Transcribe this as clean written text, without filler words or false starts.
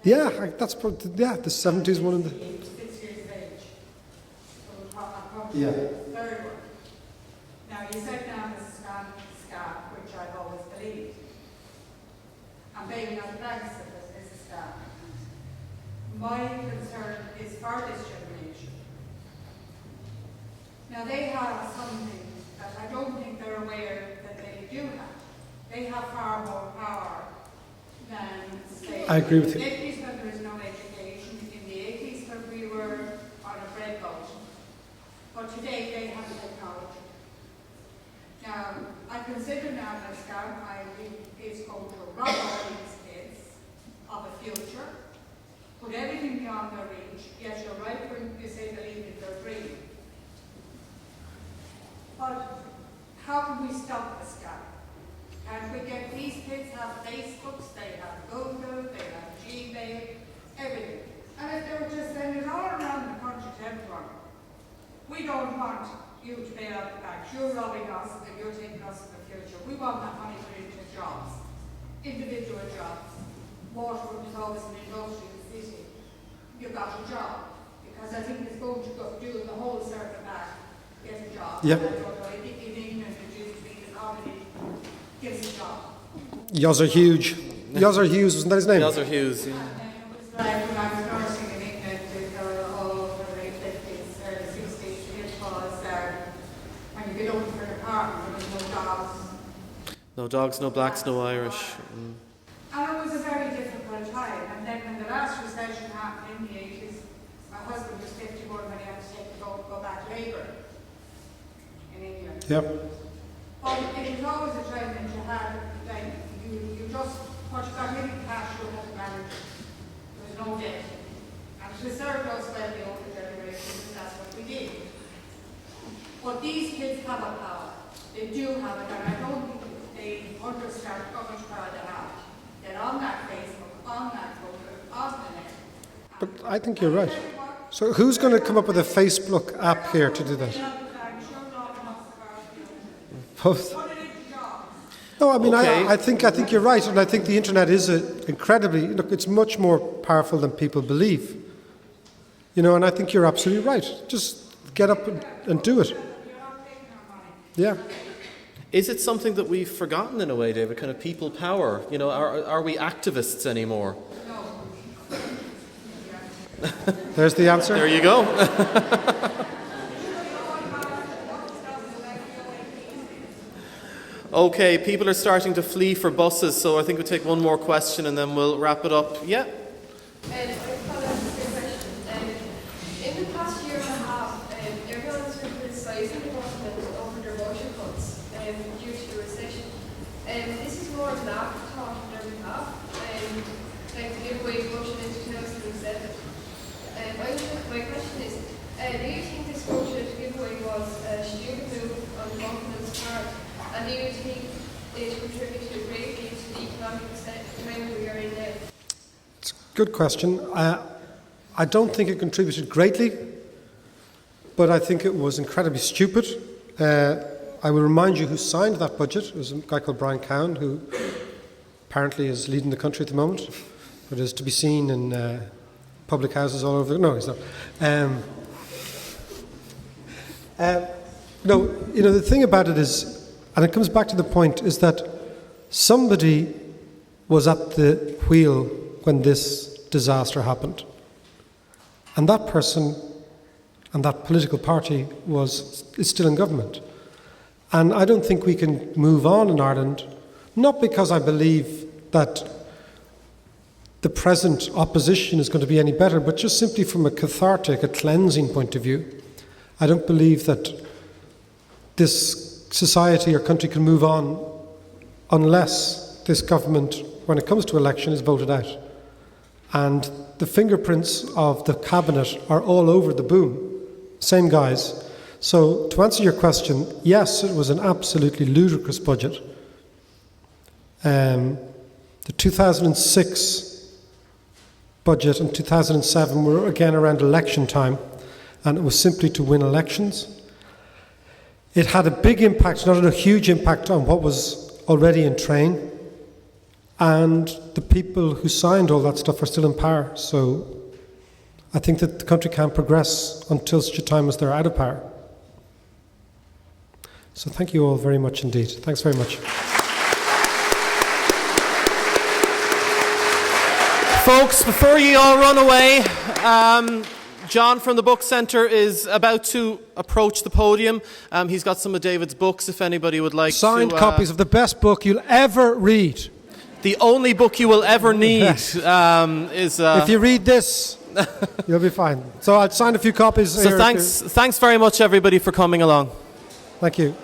Yeah, that's probably, the 70s one. He was 6 years of age. So we're talking Yeah. third one. Now, you said now this is scam, which I've always believed. And being on the banks of it is a scam. My concern is for this generation. Now, they have something that I don't think they're aware that they do have. They have far more power than the state. I agree with you. In the 80s when there was no education, in the 80s when we were on a bread boat. But today they have the technology. Now, I consider now that scam is going to rob all these kids of a future, put everything beyond their reach, yet you're right when you say believe in their dream. But how can we stop the scam? Can we get these kids have Facebooks, they have Google, they have Gmail, everything. And if they were just sending it all around the country to everyone, we don't want you to bail out the bank. You're robbing us and you're taking us in the future. We want that money put into jobs, individual jobs. Waterford is always an industrial city. You got a job. Because I think it's going to go do the whole circle back, get a job. Yep. I don't know, in England it used to be that nobody gives a job. Yozzer Hughes. Yozzer Hughes, wasn't that his name? Yozzer Hughes, yeah. And it was like when I was nursing in England, all over the late 50s, early 60s, it was when you get looking for an apartment, there was no jobs. No dogs, no blacks, no Irish. And it was a very difficult time. And then when the last recession happened in the 80s, my husband was 51 when he had to go back labour in England. Yep. But it was always a time that you had, like, you just, what you got in cash, you had to manage. There was no debt. And it served us well, the older generation, and that's what we did. But these kids have a power. They do have it, and I don't think they understand how much power they have. Get on that Facebook, on that Twitter, on the net. But I think you're right. So who's going to come up with a Facebook app here to do that? Both. No, I mean, Okay. I think you're right, and I think the internet is incredibly, look, it's much more powerful than people believe. You know, and I think you're absolutely right. Just get up and do it. Yeah. Is it something that we've forgotten in a way, David? Kind of people power? You know, are we activists anymore? There's the answer. There you go. Okay, people are starting to flee for buses, so I think we'll take one more question and then we'll wrap it up. Yeah? In the past year and a half, everyone has been criticising the government over their budget cuts due to the recession. This is more of an afterthought on their behalf, like the giveaway budget in 2007. My question is, do you think this budget giveaway was a stupid move on the government's part? And do you think it contributed greatly to the economic climate we are in now? It's a good question. I don't think it contributed greatly, but I think it was incredibly stupid. I will remind you who signed that budget. It was a guy called Brian Cowan, who apparently is leading the country at the moment, but is to be seen in public houses all over. No, he's not. No, you know, the thing about it is, and it comes back to the point, is that somebody was at the wheel when this disaster happened. And that person and that political party is still in government. And I don't think we can move on in Ireland, not because I believe that the present opposition is going to be any better, but just simply from a cathartic, a cleansing point of view. I don't believe that this society or country can move on unless this government, when it comes to election, is voted out. And the fingerprints of the cabinet are all over the boom. Same guys. So to answer your question, yes, it was an absolutely ludicrous budget. The 2006 budget and 2007 were again around election time, and it was simply to win elections. It had a big impact, not a huge impact, on what was already in train. and the people who signed all that stuff are still in power. So I think that the country can't progress until such a time as they're out of power. So thank you all very much indeed. Thanks very much. Folks, before you all run away, John from the Book Centre is about to approach the podium. He's got some of David's books if anybody would like Signed to... copies of the best book you'll ever read. The only book you will ever need is... If you read this, you'll be fine. So I'll sign a few copies. So here. thanks very much, everybody, for coming along. Thank you.